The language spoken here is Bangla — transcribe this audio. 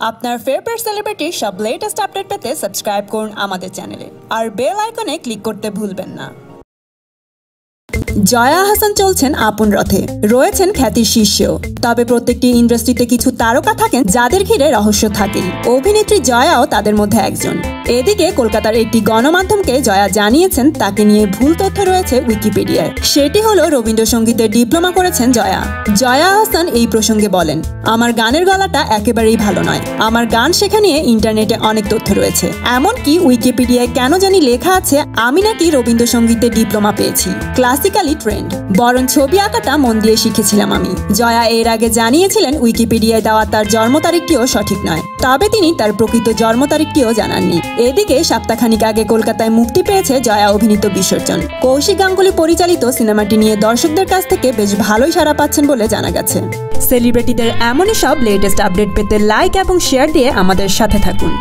আপনার ফেভারিট সেলিব্রিটির সব লেটেস্ট আপডেট পেতে সাবস্ক্রাইব করুন আমাদের চ্যানেলে আর বেল আইকনে ক্লিক করতে ভুলবেন না। জয়া আহসান চলছেন আপন রথে, রয়েছেন খ্যাতির শীর্ষেও। তবে প্রত্যেকটি ইন্ডাস্ট্রিতে কিছু তারকা থাকেন যাদের ঘিরে রহস্য থাকেই। অভিনেত্রী জয়াও তাদের মধ্যে একজন। এদিকে কলকাতার একটি গণমাধ্যমকে জয়া জানিয়েছেন তাকে নিয়ে ভুল তথ্য রয়েছে উইকিপিডিয়ায়। সেটি হলো রবীন্দ্রসঙ্গীতে ডিপ্লোমা করেছেন জয়া। জয়া আহসান এই প্রসঙ্গে বলেন, আমার গানের গলাটা একেবারেই ভালো নয়। আমার গান শেখা নিয়ে ইন্টারনেটে অনেক তথ্য রয়েছে, এমনকি উইকিপিডিয়ায় কেন জানি লেখা আছে আমি নাকি রবীন্দ্রসঙ্গীতে ডিপ্লোমা পেয়েছি। ক্লাসিক্যালি ট্রেন্ড, বরং ছবি আঁকাটা মন দিয়ে শিখেছিলাম আমি। জয়া এর আগে জানিয়েছিলেন উইকিপিডিয়ায় দেওয়া তার জন্ম তারিখটিও সঠিক নয়, তবে তিনি তার প্রকৃত জন্ম তারিখটিও জানাননি। এদিকে সপ্তাহখানিক আগে কলকাতায় মুক্তি পেয়েছে জয়া অভিনীত বিসর্জন। কৌশিক গাঙ্গুলি পরিচালিত সিনেমাটি নিয়ে দর্শকদের কাছ থেকে বেশ ভালোই সাড়া পাচ্ছেন বলে জানা গেছে। সেলিব্রিটিদের এমনই সব লেটেস্ট আপডেট পেতে লাইক এবং শেয়ার দিয়ে আমাদের সাথে থাকুন।